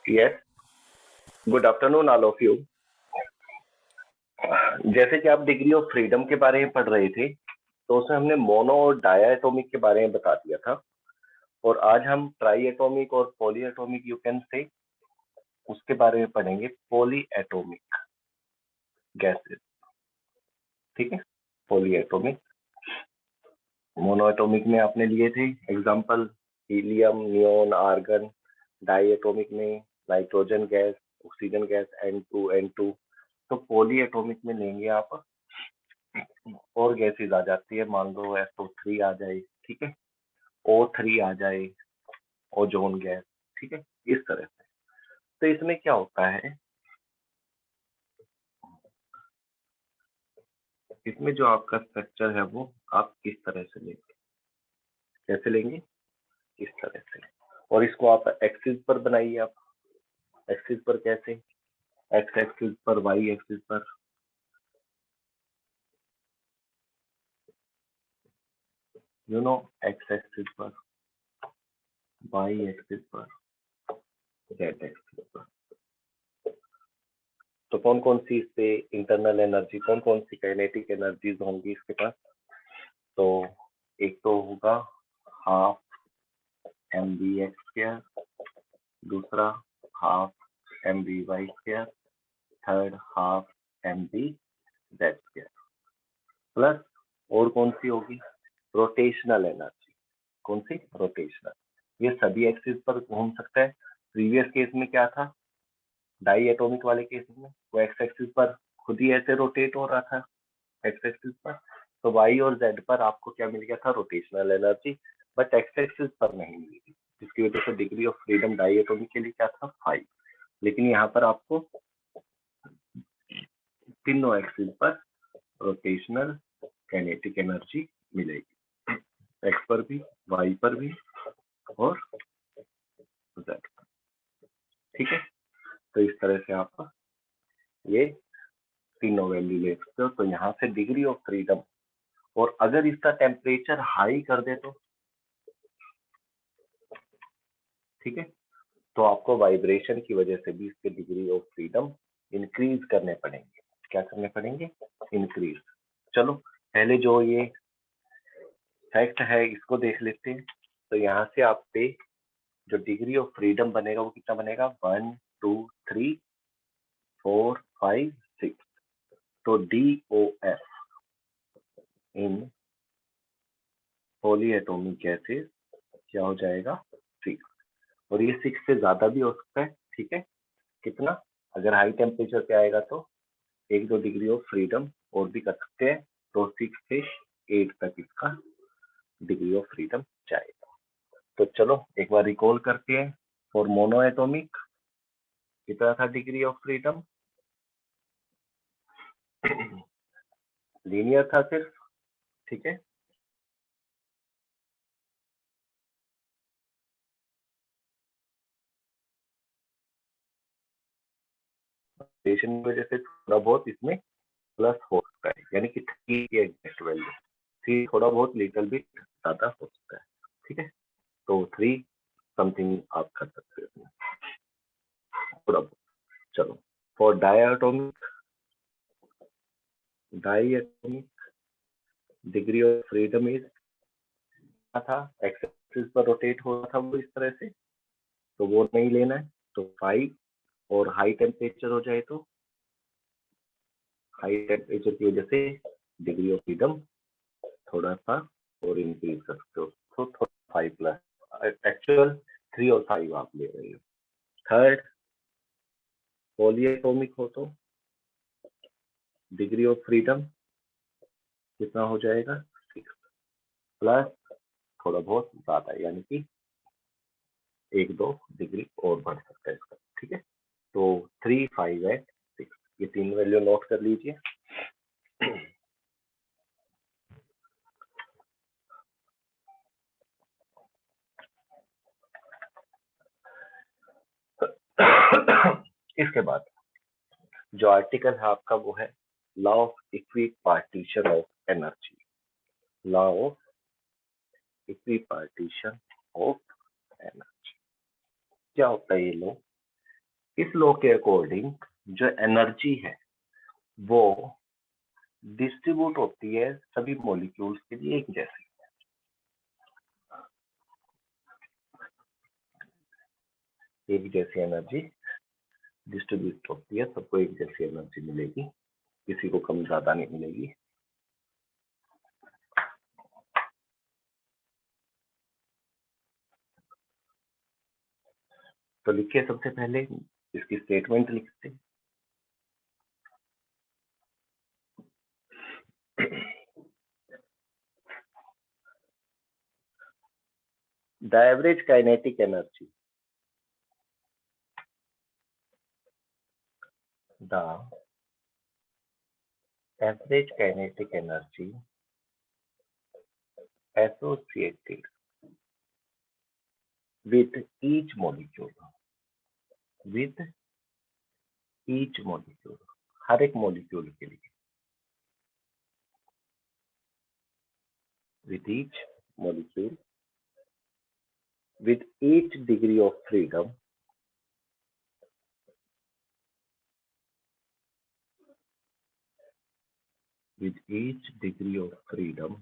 Yes, good afternoon all of you. जैसे कि आप डिग्री ऑफ फ्रीडम के बारे में पढ़ रहे थे, तो उसमें हमने मोनो और डाया एटॉमिक के बारे में बता दिया था, और आज हम ट्राई एटॉमिक और पॉली एटॉमिक यू कैन से उसके बारे में पढ़ेंगे, पॉली एटॉमिक गैसेस। ठीक है, पॉली एटॉमिक। मोनो एटॉमिक में आपने लिए थे example helium, neon, argon. Diatomic में nitrogen gas, oxygen gas, N2N2। तो पॉली एटॉमिक में लेंगे आप और गैसेज आ जाती है, मान लो SO3 आ जाए, ठीक है, O3 आ जाए, ओजोन गैस, ठीक है, इस तरह से। तो इसमें क्या होता है, इसमें जो आपका स्ट्रक्चर है वो आप इस तरह से लेंगे। कैसे लेंगे? इस तरह से। और इसको आप एक्सिस पर बनाइए। आप एक्सिस पर कैसे? एक्स एक्सिस पर, वाई एक्सिस पर। यू नो, एक्स एक्सिस पर, वाई एक्सिस पर, जेड एक्सिस पर। तो कौन कौन सी इस पे इंटरनल एनर्जी, कौन कौन सी काइनेटिक एनर्जीज होंगी इसके पास? तो एक तो होगा हाफ mv(x²), दूसरा half mv(y²), third half mv(z²), plus और कौन सी होगी? Rotational energy. कौन सी? रोटेशनल। ये सभी एक्सिस पर घूम सकता है। प्रीवियस केस में क्या था, डाई एटॉमिक वाले केस में वो एक्स एक्सिस पर खुद ही ऐसे रोटेट हो रहा था, एक्स एक्सिस पर। तो वाई और जेड पर आपको क्या मिल गया था? Rotational energy, but X axis पर नहीं मिली थी, जिसकी वजह से degree of freedom diatomic के लिए क्या था? 5। लेकिन यहाँ पर आपको तीनों एक्सिस पर रोटेशनल काइनेटिक एनर्जी मिलेगी, एक्स पर भी, वाई पर भी और जेड पर। ठीक है, तो इस तरह से आप ये तीनों वैल्यू ले सकते हो। तो यहाँ से डिग्री ऑफ फ्रीडम, और अगर इसका टेम्परेचर हाई कर दे तो, ठीक है, तो आपको वाइब्रेशन की वजह से भी इसके डिग्री ऑफ फ्रीडम इंक्रीज करने पड़ेंगे। क्या करने पड़ेंगे? इंक्रीज। चलो पहले जो ये फैक्ट है इसको देख लेते हैं। तो यहाँ से आप पे जो डिग्री ऑफ फ्रीडम बनेगा वो कितना बनेगा? 1 2 3 4 5 6। तो DOF इन पॉली एटॉमिक गैसेस क्या हो जाएगा? 6। और ये 6 से ज्यादा भी हो सकता है। ठीक है, कितना? अगर हाई टेम्परेचर पे आएगा तो 1-2 डिग्री ऑफ फ्रीडम और भी कर सकते हैं। तो 6 से 8 तक इसका डिग्री ऑफ फ्रीडम जाएगा। तो चलो एक बार रिकॉल करते हैं। फॉर मोनो एटॉमिक कितना था डिग्री ऑफ फ्रीडम? लीनियर था सिर्फ। ठीक है, की वजह से थोड़ा बहुत इसमें प्लस हो सकता है, यानी कि 3 की एग्जैक्ट वैल्यू। 3 थोड़ा बहुत लिटिल बिट ज्यादा हो सकता है। ठीक है, तो 3 समथिंग आप कर सकते हो थोड़ा बहुत। चलो for diatomic degree of freedom is था, एक्स एक्सिस पर रोटेट हो रहा था वो इस तरह से, तो वो नहीं लेना है। तो 5, और हाई टेम्परेचर हो जाए तो हाई टेम्परेचर की वजह से डिग्री ऑफ फ्रीडम थोड़ा सा और इंक्रीज कर सकते हो। तो थोड़ा 5 प्लस, एक्चुअल 3 और 5 आप ले रहे हो। थर्ड पॉलीएटॉमिक हो तो डिग्री ऑफ फ्रीडम कितना हो जाएगा? 6 प्लस थोड़ा बहुत ज्यादा, यानी कि 1-2 डिग्री और बढ़ सकता है इसका। ठीक है, तो 3 5 एंड 6, ये 3 वैल्यू नोट कर लीजिए। इसके बाद जो आर्टिकल है आपका वो है law of equipartition of energy. Law of equipartition of energy क्या होता है ये लॉ? इस लॉ के अकॉर्डिंग जो एनर्जी है वो डिस्ट्रीब्यूट होती है सभी मॉलिक्यूल्स के लिए एक जैसी। एक जैसी एनर्जी डिस्ट्रीब्यूट होती है, सबको एक जैसी एनर्जी मिलेगी, किसी को कम ज्यादा नहीं मिलेगी। तो लिखिए सबसे पहले इसकी स्टेटमेंट लिखते हैं। The average kinetic energy, the average kinetic energy associated with each molecule, with each molecule, हर एक मॉलिक्यूल के लिए, with each molecule, with each degree of freedom, with each degree of freedom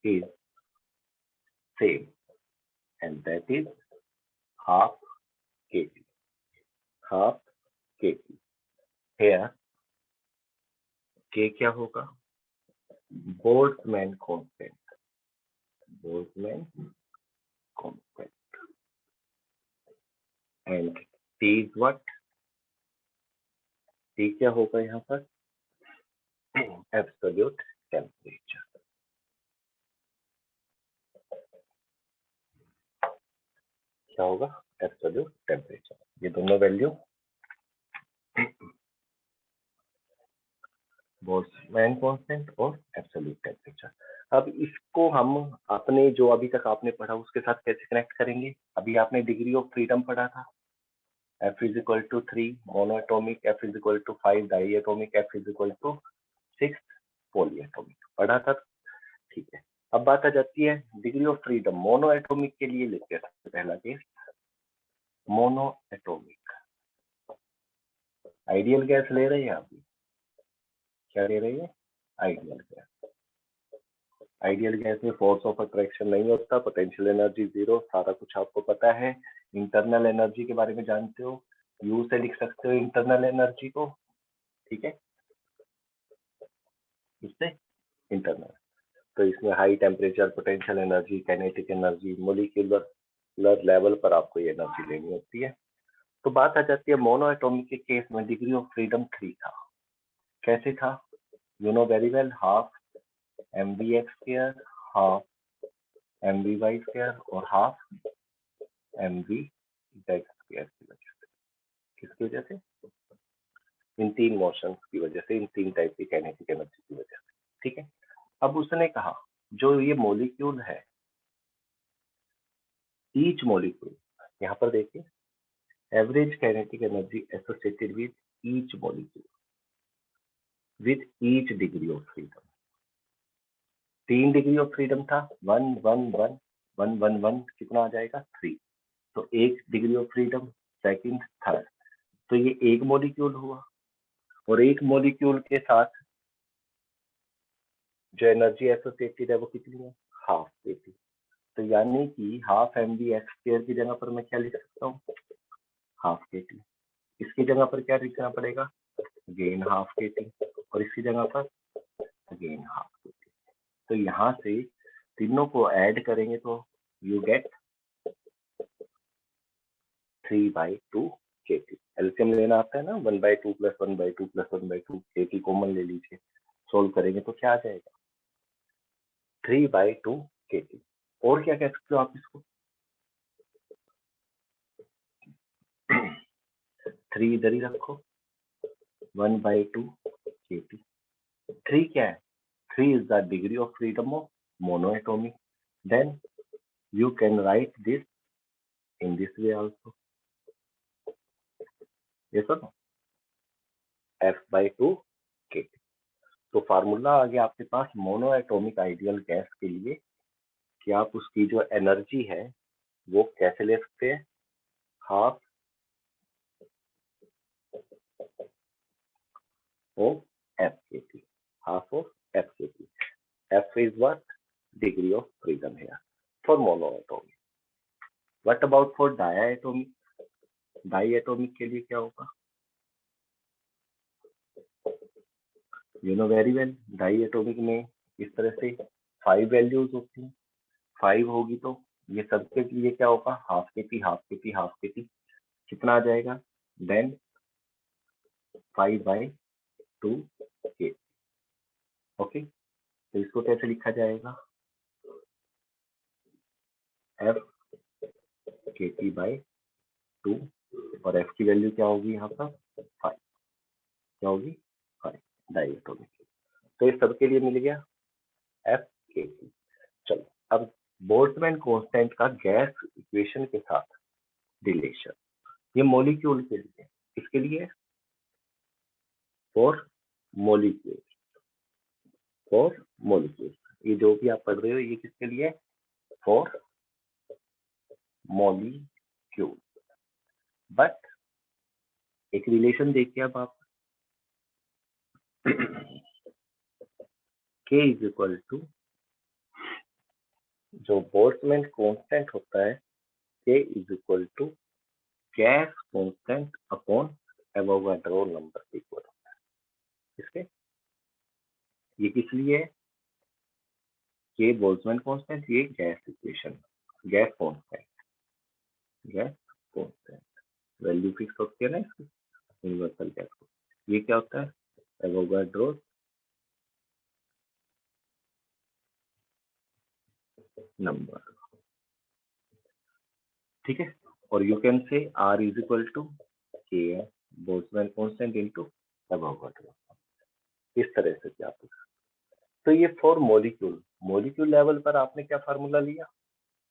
is same, and that is half kT, half kT. Here K क्या होगा? Boltzmann constant, Boltzmann constant, and T is what? T क्या होगा यहाँ पर? Absolute temperature. क्या होगा? Absolute temperature. ये दोनों वैल्यू बोल्ट्जमैन कांस्टेंट और एब्सोल्यूट टेम्परेचर। अब इसको हम अपने जो अभी तक आपने पढ़ा उसके साथ कैसे कनेक्ट करेंगे? अभी आपने डिग्री ऑफ फ्रीडम पढ़ा था, F is equal to 3 monoatomic, F is equal to 5 diatomic, F is equal to 6 polyatomic पढ़ा था। ठीक है, अब बात आ जाती है डिग्री ऑफ फ्रीडम। मोनोएटॉमिक के लिए लेते हैं सबसे पहला केस, मोनोएटॉमिक। आइडियल गैस ले रहे हैं आप, क्या ले रही है? Ideal gas. आइडियल गैस में फोर्स ऑफ अट्रैक्शन नहीं होता, पोटेंशियल एनर्जी जीरो, सारा कुछ आपको पता है। इंटरनल एनर्जी के बारे में जानते हो, यू से लिख सकते हो इंटरनल एनर्जी को, ठीक है, इससे इंटरनल। तो इसमें high temperature, potential energy, kinetic energy, molecular level पर आपको ये एनर्जी लेनी होती है। तो बात आ जाती है मोनोएटॉमिक के केस में डिग्री ऑफ फ्रीडम 3 था। कैसे था? You know very well, half mv(x², half mv(y²) और हाफ mv(z²) की वजह से। किसकी वजह से? इन तीन मोशन की वजह से, इन तीन टाइप की काइनेटिक एनर्जी की वजह से। ठीक है, अब उसने कहा जो ये मॉलिक्यूल है, ईच मॉलिक्यूल, यहाँ पर देखिए, average kinetic energy associated with each molecule with each degree of freedom. 3 degree of freedom था, 1 1 1 1 1 1, कितना आ जाएगा? 3। तो 1 degree of freedom, second, third, तो ये एक मॉलिक्यूल हुआ। और एक मॉलिक्यूल के साथ जो एनर्जी एसोसिएटेड है वो कितनी है? हाफ केटी। तो यानी कि हाफ mv(x²) की जगह पर मैं क्या लिख सकता हूँ? हाफ केटी। इसकी जगह पर क्या लिखना पड़ेगा? अगेन हाफ केटी। और इसकी जगह पर अगेन हाफ केटी। तो यहाँ से तीनों को ऐड करेंगे तो यू गेट 3/2 केटी। एलसीएम लेना आता है ना, 1/2 + 1/2 + 1/2, केटी कॉमन ले लीजिए, सोल्व करेंगे तो क्या आ जाएगा? 3/2 केटी। और क्या कह सकते हो आप इसको? 3 इधर ही रखो, 1/2 केटी। 3 क्या है? 3 is the degree of freedom of monoatomic. Then you can write this in this way also. Yes or no? F/2 kT. तो फार्मूला आ गया आपके पास मोनोएटॉमिक आइडियल गैस के लिए कि आप उसकी जो एनर्जी है वो कैसे ले सकते हैं? half of FKT. Half of FKT. F is what? Degree of freedom here for monoatomic. What about for diatomic? Diatomic के लिए क्या होगा? You know very well. Diatomic में इस तरह से 5 वैल्यूज होती हैं. 5 होगी तो ये सबके लिए क्या होगा? Half KT, half KT, half KT. कितना आ जाएगा? Then 5/2 K. ओके, तो इसको कैसे लिखा जाएगा? F KT/2 और F की वैल्यू क्या होगी यहाँ पर? 5. क्या होगी? 5. डायटोमिक. तो इस सबके लिए मिल गया F KT. चलो अब बोल्ट्जमैन कांस्टेंट का गैस इक्वेशन के साथ रिलेशन. ये मॉलिक्यूल के लिए. किसके लिए? For molecule. For molecule. ये जो भी आप पढ़ रहे हो ये किसके लिए? For molecule. बट एक रिलेशन देखिए अब आप. K इज इक्वल टू जो बोल्ट्जमैन कांस्टेंट होता है K is equal to gas constant upon Avogadro number के इक्वल होता है. इसके ये किस लिए है? K बोल्ट्जमैन कांस्टेंट, ये gas equation. Gas constant. Gas constant value fix होती है ना इसकी यूनिवर्सल गैस को. ये क्या होता है? Avogadro number. ठीक है. और you can say R is equal to K Boltzmann constant into Avogadro. इस तरह से क्या आप. तो ये फॉर मॉलिक्यूल. मॉलिक्यूल लेवल पर आपने क्या फार्मूला लिया?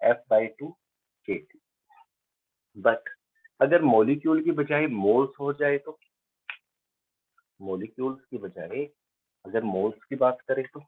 F/2 KT. बट अगर मॉलिक्यूल की बजाय मोल्स हो जाए तो? मॉलिक्यूल्स की बजाय अगर मोल्स की बात करें तो?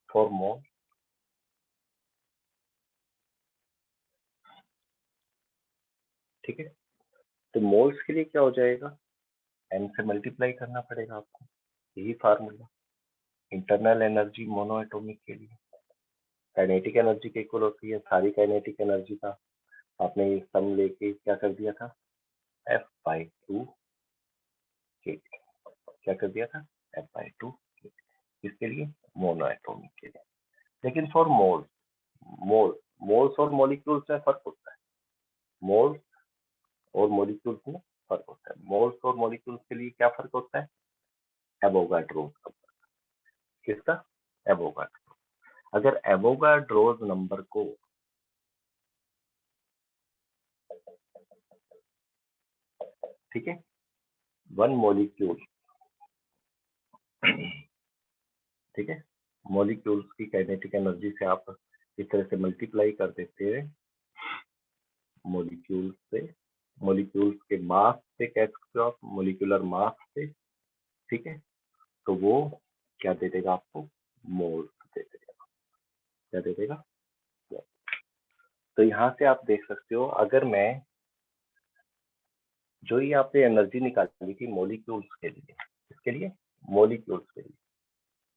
फॉर मोल. ठीक है. तो मोल्स के लिए क्या हो जाएगा? n से मल्टीप्लाई करना पड़ेगा आपको. यही फार्मूला. इंटरनल एनर्जी मोनोएटॉमिक के लिए काइनेटिक एनर्जी के इक्वल होती है. सारी काइनेटिक एनर्जी का आपने ये सम लेके क्या कर दिया था? F/2 KT. क्या कर दिया था? F/2 KT. इसके लिए मोनोएटॉमिक के लिए. लेकिन फॉर मोल्स, मोल्स और मॉलिक्यूल्स में फर्क होता है. मोल्स और मॉलिक्यूल्स में फर्क होता है. मोल्स और मॉलिक्यूल्स के लिए क्या फर्क होता है? एवोगाड्रो. किसका? एवोगाड्रो. अगर एवोगाड्रोज नंबर को ठीक है 1 मॉलिक्यूल. ठीक है. मॉलिक्यूल्स की काइनेटिक एनर्जी से आप इस तरह से मल्टीप्लाई कर देते हैं. मॉलिक्यूल्स से, मॉलिक्यूल्स के मास से कह सकते हो आप, मॉलिक्यूलर मास से. ठीक है. तो वो क्या दे देगा आपको? मोल्स दे देगा. क्या दे देगा? तो यहाँ से आप देख सकते हो अगर मैं जो ये आपने एनर्जी निकाली थी मॉलिक्यूल्स के लिए, इसके लिए मॉलिक्यूल्स के लिए,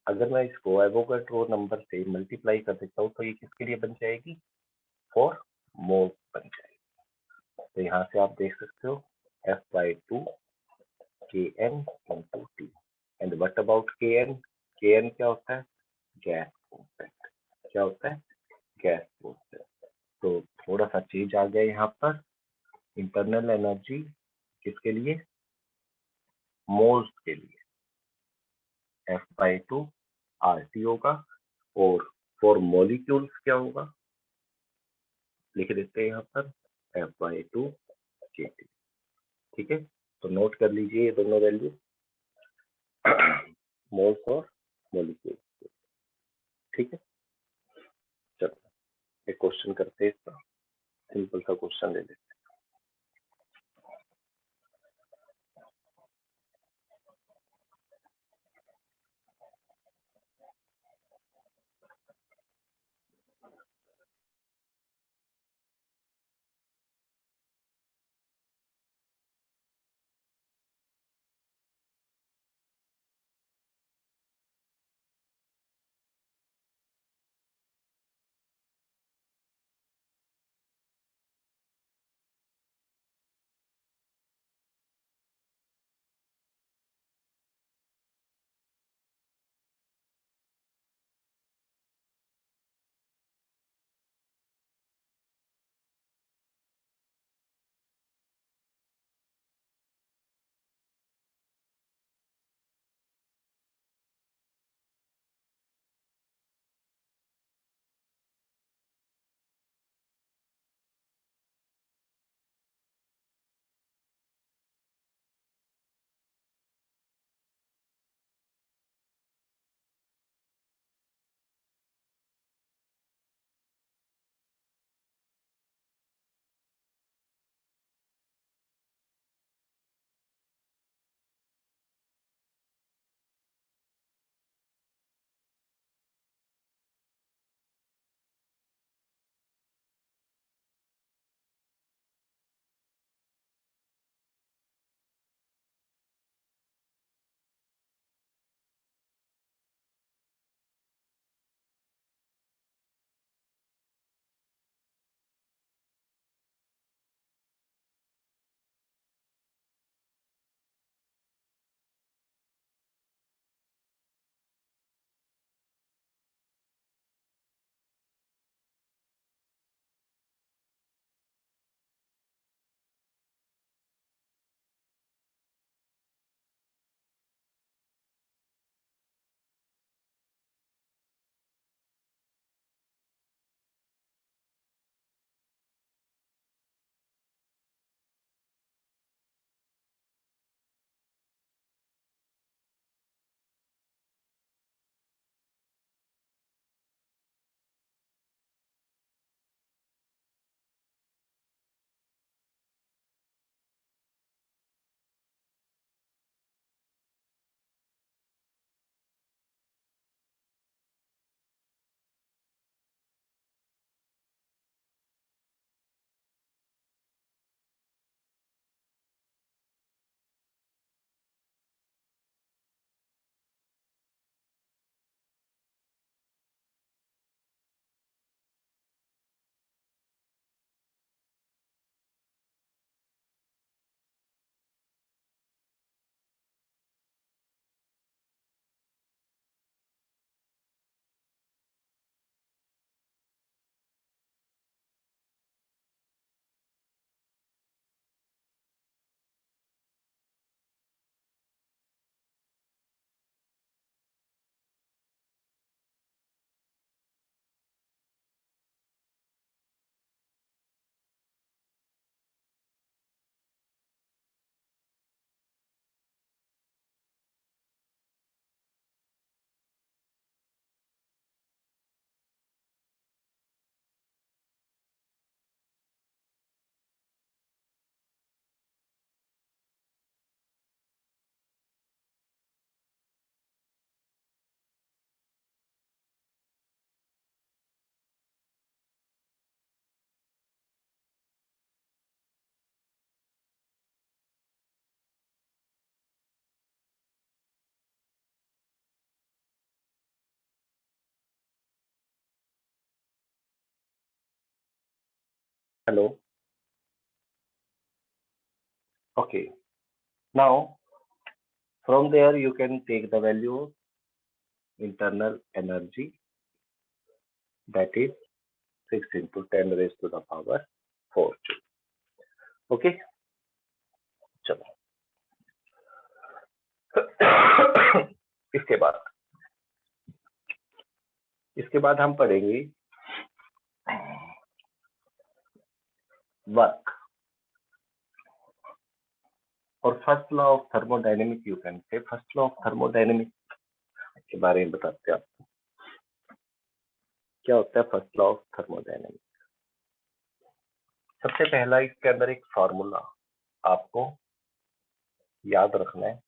अगर मैं इसको एवोगाड्रो नंबर से मल्टीप्लाई कर देता हूँ तो ये किसके लिए बन जाएगी? फॉर मोल्स बन जाएगी. तो यहाँ से आप देख सकते हो F/2 Kn into T. And what about Kn? Kn क्या होता है? Gas constant. क्या होता है? Gas constant. तो थोड़ा सा चेंज आ गया यहाँ पर. इंटरनल एनर्जी किसके लिए? मोल्स के लिए F/2 RT होगा. और फॉर मॉलिक्यूल्स क्या होगा? लिख देते हैं यहाँ पर F/2 KT. ठीक है. तो नोट कर लीजिए ये दोनों वैल्यू. मोल्स और मॉलिक्यूल्स। ठीक है, चलो एक क्वेश्चन करते हैं इसका, सिंपल सा क्वेश्चन ले लेते हैं। Hello, okay, now from there you can take the value of internal energy, that is 6 into 10 raised to the power 4 joule. Okay, चलो इसके बाद हम पढ़ेंगे वर्क, और first law of thermodynamic, you can से फर्स्ट लॉ ऑफ थर्मोडायनेमिक के बारे में बताते हैं आपको। क्या होता है फर्स्ट लॉ ऑफ थर्मोडायनेमिक्स? सबसे पहला इसके अंदर एक फॉर्मूला आपको याद रखना है।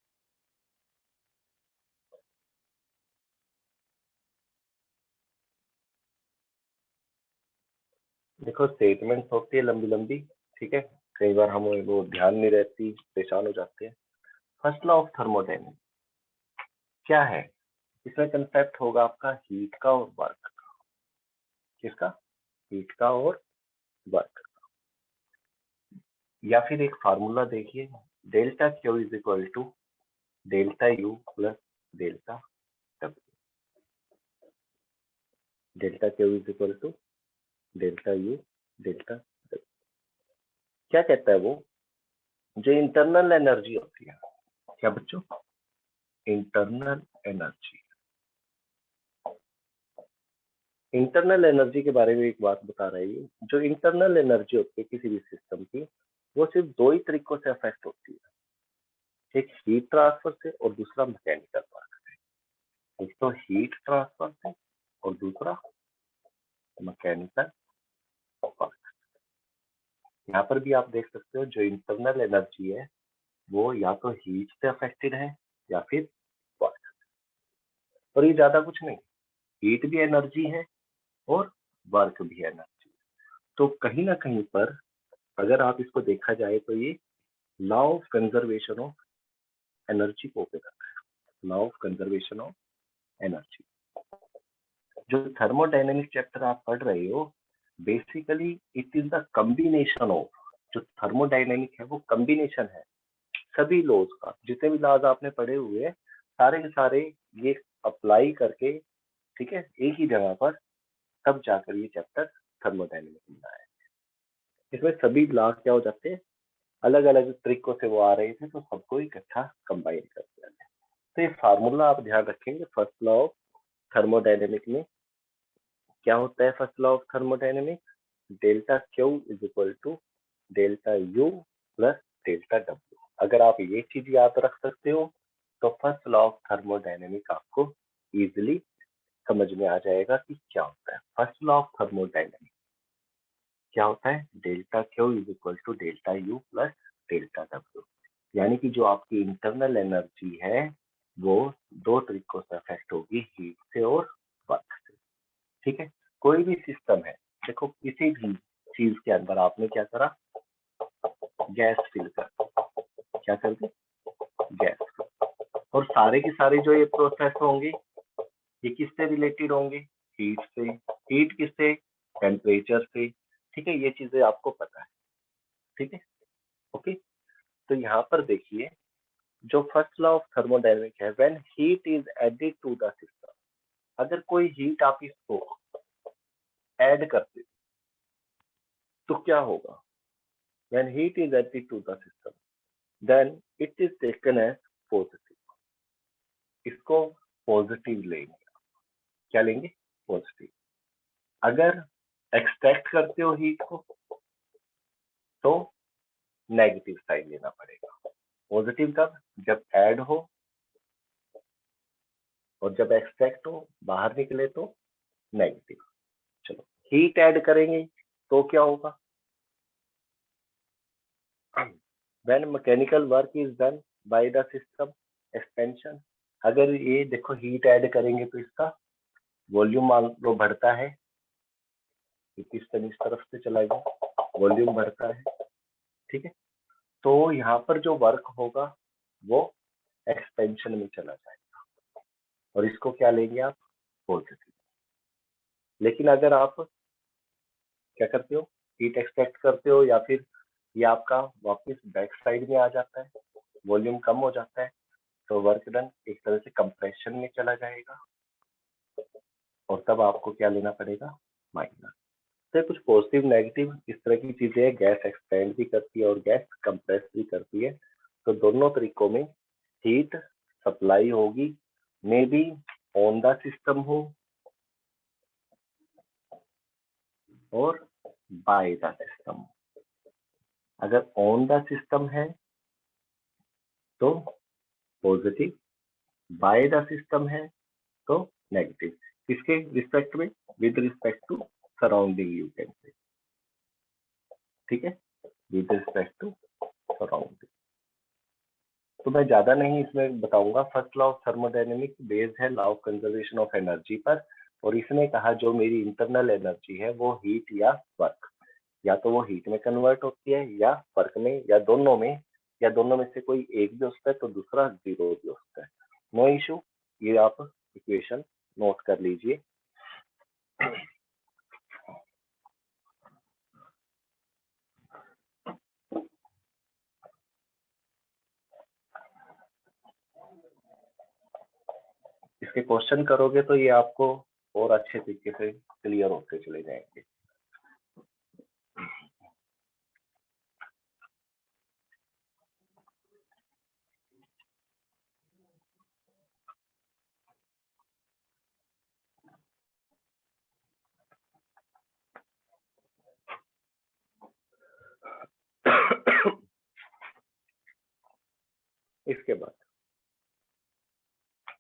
देखो स्टेटमेंट होती है लंबी लंबी, ठीक है, कई बार हमें वो ध्यान नहीं रहती, परेशान हो जाते हैं। फर्स्ट लॉ ऑफ थर्मोडायनेमिक्स क्या है? इसमें कंसेप्ट होगा आपका हीट का और वर्क का। किसका? हीट का और वर्क। या फिर एक फार्मूला देखिए, delta Q is equal to delta U plus delta W. Delta Q is equal to delta U delta W. क्या कहता है वो? जो इंटरनल एनर्जी होती है, क्या बच्चों? Internal energy. इंटरनल एनर्जी के बारे में एक बात बता रही हूँ। जो इंटरनल एनर्जी होती है किसी भी सिस्टम की, वो सिर्फ दो ही तरीकों से अफेक्ट होती है, एक हीट ट्रांसफर से और दूसरा मैकेनिकल वर्क से। एक तो हीट ट्रांसफर से और दूसरा मैकेनिकल वर्क। यहाँ पर भी आप देख सकते हो जो इंटरनल एनर्जी है वो या तो हीट से अफेक्टेड है या फिर वर्क। और ये ज्यादा कुछ नहीं, हीट भी एनर्जी है और वर्क भी एनर्जी। तो कहीं ना कहीं पर अगर आप इसको देखा जाए तो ये law of conservation of energy को ओपन करता है। Law of conservation of energy. जो थर्मोडायनेमिक चैप्टर आप पढ़ रहे हो, basically it is the combination of, जो थर्मोडायनेमिक है वो कॉम्बिनेशन है सभी लॉज का। जितने भी लॉज आपने पढ़े हुए हैं सारे के सारे ये अप्लाई करके, ठीक है, एक ही जगह पर, तब जाकर ये चैप्टर थर्मोडायनेमिक मिला है। इसमें सभी लॉ क्या हो जाते हैं, अलग अलग तरीकों से वो आ रहे थे, तो सबको इकट्ठा कंबाइन कर दिया गया। तो ये फार्मूला आप ध्यान रखेंगे फर्स्ट लॉ ऑफ थर्मोडायनेमिक में। क्या होता है first law of thermodynamic? Delta Q is equal to delta U plus delta W. अगर आप ये चीज याद रख सकते हो तो फर्स्ट लॉ ऑफ थर्मोडायनेमिक आपको इजिली समझ में आ जाएगा कि क्या होता है। फर्स्ट लॉ ऑफ थर्मोडायनेमिक क्या होता है? Delta Q is equal to delta U plus delta W. यानी कि जो आपकी इंटरनल एनर्जी है वो दो तरीकों से अफेक्ट होगी, हीट से और वर्क से। ठीक है, कोई भी सिस्टम है, देखो किसी भी चीज के अंदर आपने क्या करा, गैस फिल कर, क्या कर दी, गैस। और सारे के सारे जो ये प्रोसेस होंगे ये किससे रिलेटेड होंगे? हीट से। हीट किससे? टेम्परेचर से। ठीक है, ये चीजें आपको पता है। ठीक है, ओके। तो यहाँ पर देखिए जो फर्स्ट लॉ ऑफ थर्मोडायनेमिक है, when heat is added to the system, अगर कोई हीट आप इसको ऐड करते तो क्या होगा? When heat is added to the system then it is taken as positive. इसको पॉजिटिव लेंगे। क्या लेंगे? पॉजिटिव। अगर एक्सट्रैक्ट करते हो हीट को तो नेगेटिव साइन लेना पड़ेगा। पॉजिटिव कब? जब ऐड हो, और जब एक्सट्रैक्ट हो, बाहर निकले तो नेगेटिव। चलो, हीट ऐड करेंगे तो क्या होगा? When mechanical work is done by the system expansion. अगर ये देखो हीट ऐड करेंगे तो इसका वॉल्यूम मान लो बढ़ता है, इस तरफ से चला गया, वॉल्यूम बढ़ता है। ठीक है, तो यहाँ पर जो वर्क होगा वो एक्सपेंशन में चला जाएगा, और इसको क्या लेंगे आप? पॉजिटिव। लेकिन अगर आप क्या करते हो, हीट एक्सट्रैक्ट करते हो या फिर ये आपका वापस बैक साइड में आ जाता है, वॉल्यूम कम हो जाता है, तो वर्क डन एक तरह से कंप्रेशन में चला जाएगा, और तब आपको क्या लेना पड़ेगा? माइनस। तो कुछ पॉजिटिव नेगेटिव इस तरह की चीजें है। गैस एक्सपेंड भी करती है और गैस कंप्रेस भी करती है। तो दोनों तरीकों में हीट सप्लाई होगी, may be on the system हो और बाय द सिस्टम। अगर ऑन द सिस्टम है तो पॉजिटिव, बाय द सिस्टम है तो नेगेटिव। किसके रिस्पेक्ट में? With respect to surrounding you can say, ठीक है, विद रिस्पेक्ट टू सराउंडिंग। तो मैं ज्यादा नहीं इसमें बताऊंगा। First law of thermodynamics based है law of conservation of energy पर, और इसने कहा जो मेरी इंटरनल एनर्जी है वो हीट या वर्क, या तो वो हीट में कन्वर्ट होती है या वर्क में, या दोनों में, या दोनों में से कोई एक भी हो सकता है तो दूसरा जीरो भी हो सकता है। नो इशू, ये आप इक्वेशन नोट कर लीजिए। इसके क्वेश्चन करोगे तो ये आपको और अच्छे तरीके से क्लियर होते चले जाएंगे। इसके बाद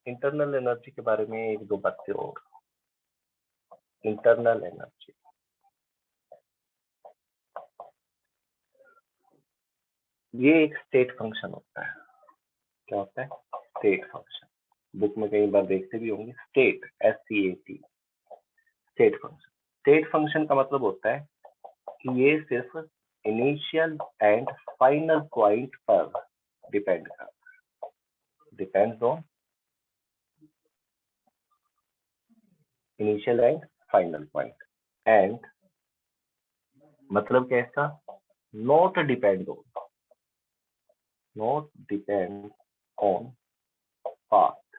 इंटरनल एनर्जी के बारे में एक दो बातें और। इंटरनल एनर्जी ये एक स्टेट फंक्शन होता है। क्या होता है? State function. बुक में कई बार देखते भी होंगे state, STAT, state function. State function का मतलब होता है कि ये सिर्फ इनिशियल एंड फाइनल पॉइंट पर डिपेंड करता है, depends on initial and final point. And मतलब क्या इसका? Not depend on, not depend on path.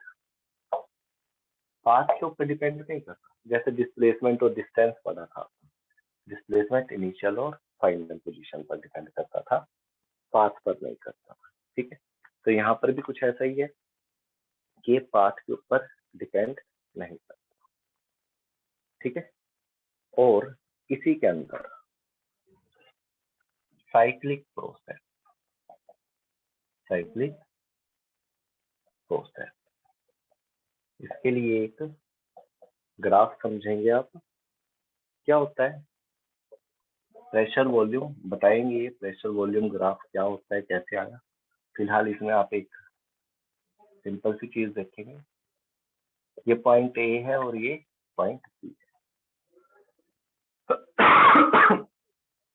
Path के ऊपर डिपेंड नहीं करता। जैसे डिस्प्लेसमेंट और डिस्टेंस पढ़ा था, डिस्प्लेसमेंट इनिशियल और फाइनल पोजीशन पर डिपेंड करता था, पाथ पर नहीं करता। ठीक है, तो यहाँ पर भी कुछ ऐसा ही है कि पाथ के ऊपर डिपेंड नहीं करता। ठीक है, और इसी के अंदर साइक्लिक प्रोसेस, साइक्लिक प्रोसेस, इसके लिए एक ग्राफ समझेंगे आप। क्या होता है? प्रेशर वॉल्यूम बताएंगे, प्रेशर वॉल्यूम ग्राफ क्या होता है, कैसे आया। फिलहाल इसमें आप एक सिंपल सी चीज देखेंगे, ये पॉइंट ए है और ये पॉइंट बी है।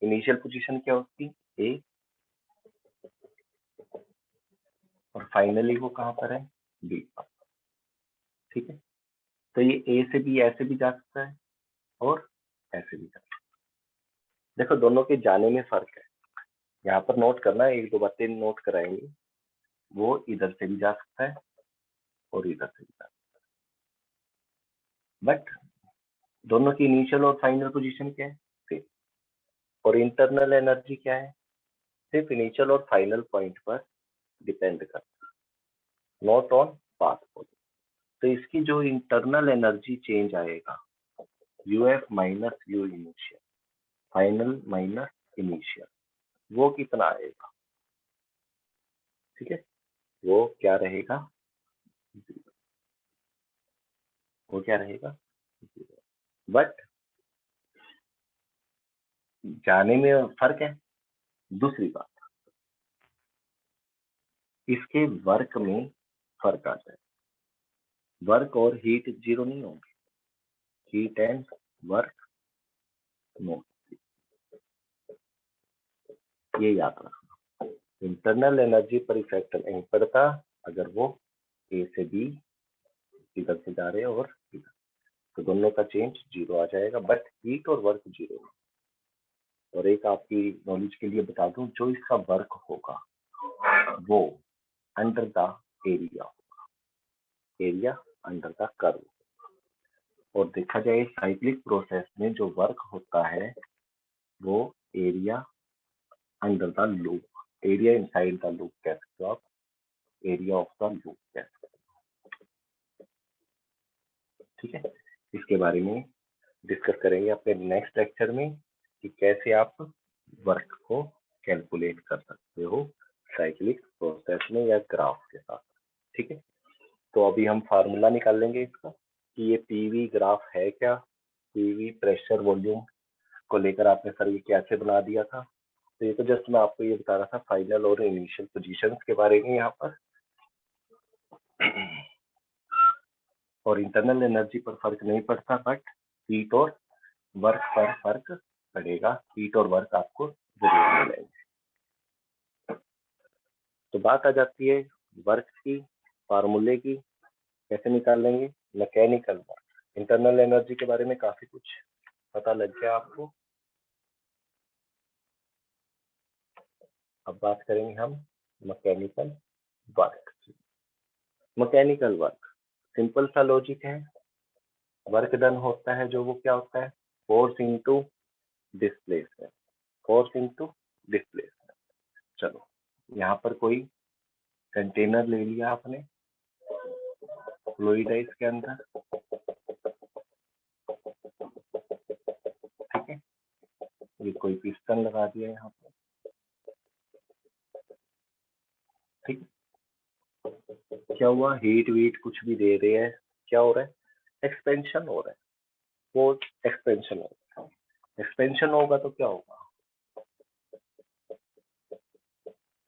इनिशियल पोजीशन क्या होती है? ए, और फाइनली वो कहाँ पर है? बी पर। ठीक है, तो ये ए से बी ऐसे भी जा सकता है और ऐसे भी जा सकता है। देखो दोनों के जाने में फर्क है, यहाँ पर नोट करना, एक दो बातें नोट कराएंगे। वो इधर से भी जा सकता है और इधर से भी जा सकता है, बट दोनों की इनिशियल और फाइनल पोजीशन क्या है? सेम। और इंटरनल एनर्जी क्या है? सिर्फ इनिशियल और फाइनल पॉइंट पर डिपेंड करता है, नॉट ऑन पाथ पोजीशन। तो इसकी जो इंटरनल एनर्जी चेंज आएगा, UF minus you initial, final minus initial, वो कितना आएगा? ठीक है, वो क्या रहेगा? वो क्या रहेगा? बट जाने में फर्क है। दूसरी बात, इसके वर्क में फर्क आ जाए। वर्क और हीट जीरो नहीं होंगे, हीट एंड वर्क नो, ये याद रखना। इंटरनल एनर्जी पर इफेक्ट नहीं पड़ता अगर वो ए से बी इधर से जा रहे हैं और इधर, तो दोनों का चेंज जीरो आ जाएगा, बट हीट और वर्क जीरो। और एक आपकी नॉलेज के लिए बता दूं, जो इसका वर्क होगा वो अंडर द एरिया होगा, एरिया अंडर द कर्व। और देखा जाए साइक्लिक प्रोसेस में जो वर्क होता है वो area under the loop, area inside the loop कह सकते हो आप, एरिया ऑफ द लूप कह सकते हो। ठीक है, इसके बारे में डिस्कस करेंगे अपने नेक्स्ट लेक्चर में कि कैसे आप वर्क को कैलकुलेट कर सकते हो साइक्लिक प्रोसेस में या ग्राफ के साथ। ठीक है, तो अभी हम फार्मूला निकाल लेंगे इसका। कि ये पीवी ग्राफ है क्या, पीवी प्रेशर वॉल्यूम को लेकर आपने सर ये कैसे बना दिया था। तो ये तो जस्ट मैं आपको ये बता रहा था फाइनल और इनिशियल पोजीशंस के बारे में यहाँ पर। और इंटरनल एनर्जी पर फर्क नहीं पड़ता, बट हीट और वर्क पर फर्क पड़ेगा। हीट और वर्क आपको जरूर मिलेंगे। तो बात आ जाती है वर्क की, फार्मूले की कैसे निकाल लेंगे। मैकेनिकल वर्क, इंटरनल एनर्जी के बारे में काफी कुछ पता लग गया आपको। अब बात करेंगे हम mechanical work. Mechanical work simple सा लॉजिक है, वर्क डन होता है जो वो क्या होता है, force into displacement, force into displacement. चलो यहाँ पर कोई कंटेनर ले लिया आपने, फ्लूइड है इसके अंदर, ठीक है। ये कोई पिस्टन लगा दिया यहाँ पर, ठीक है। क्या हुआ, हीट वीट कुछ भी दे रहे हैं, क्या हो रहा है, एक्सपेंशन हो रहा है, फोर्स एक्सपेंशन हो रहा है। एक्सपेंशन होगा तो क्या होगा,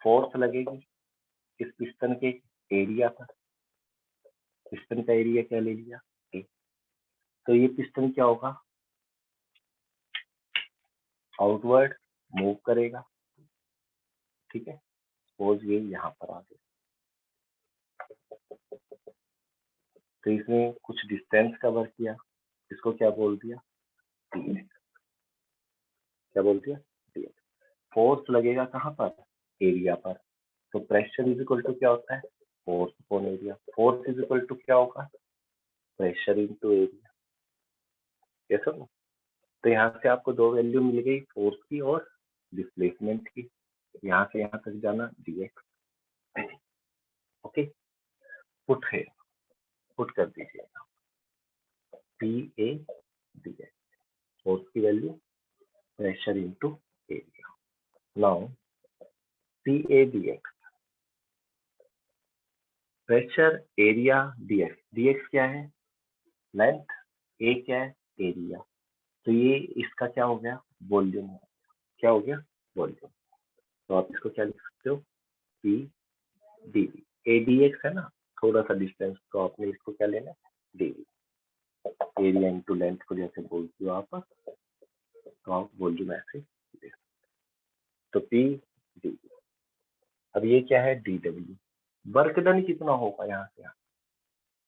फोर्स लगेगी इस पिस्टन के एरिया पर। पिस्टन का एरिया क्या ले लिया, A। तो ये पिस्टन क्या होगा, आउटवर्ड मूव करेगा, ठीक है। सपोज ये यहाँ पर आ गया, तो इसने कुछ डिस्टेंस कवर किया, इसको क्या बोल दिया, dx। क्या बोल दिया, dx। फोर्स लगेगा कहाँ पर, एरिया पर। तो प्रेशर इज इक्वल टू क्या होता है, force upon area. Force is equal to क्या होगा, प्रेशर इनटू एरिया। ये सब। तो यहाँ से आपको दो वैल्यू मिल गई, फोर्स की और डिस्प्लेसमेंट की। यहाँ से यहाँ तक जाना dx। ओके, पुट है, पुट कर दीजिएगा पी ए dx, फोर्स की value, pressure into area. Now P A dx, pressure area dx। dx क्या है, लेंथ, ए क्या है, एरिया। तो ये इसका क्या हो गया, वॉल्यूम। क्या हो गया, वॉल्यूम। तो आप इसको क्या लिख सकते हो, P dV. A D X है ना, थोड़ा सा डिस्टेंस, तो आपने इसको क्या लेना, डीवी। एरिया इंटू लेंथ को जैसे बोलते हो आप, तो आप वॉल्यूम ऐसे ले। तो पी डीवी। अब ये क्या है, डी डब्ल्यू। वर्क डन कितना होगा यहाँ से यहाँ।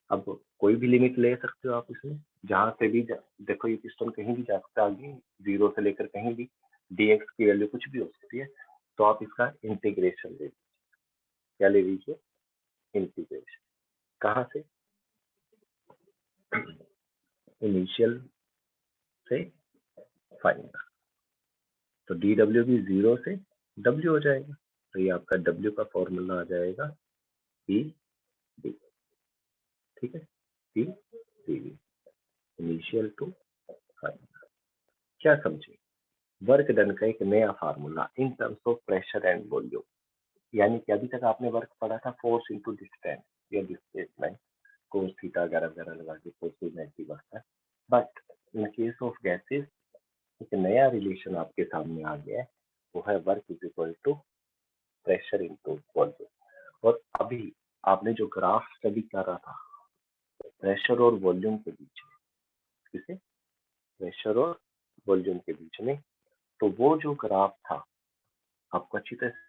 अब कोई भी लिमिट ले सकते हो आप इसमें, जहां से भी देखो ये पिस्टन कहीं भी जा सकता है आगे, 0 से लेकर कहीं भी, dx की वैल्यू कुछ भी हो सकती है। तो आप इसका इंटीग्रेशन ले लीजिए। क्या ले लीजिए, इंटीग्रेशन। कहाँ से, इनिशियल से फाइनल। तो डी डब्ल्यू भी 0 से w हो जाएगा। तो ये आपका w का फॉर्मूला आ जाएगा पी डी, ठीक है। P D, initial to final. क्या समझे, वर्क डन का एक नया फार्मूला in terms of pressure and volume. यानी कि अभी तक आपने वर्क पढ़ा था फोर्स इनटू डिस्टेंस या डिस्प्लेसमेंट, कोस थीटा वगैरह वगैरह लगा के फोर्स नेगेटिव आता है। But in case of gases एक नया रिलेशन आपके सामने आ गया है, वो है work is equal to pressure into volume. और अभी आपने जो ग्राफ स्टडी करा था प्रेशर और वॉल्यूम के बीच में, किसे, प्रेशर और वॉल्यूम के बीच में, तो वो जो ग्राफ था आपको अच्छी तरह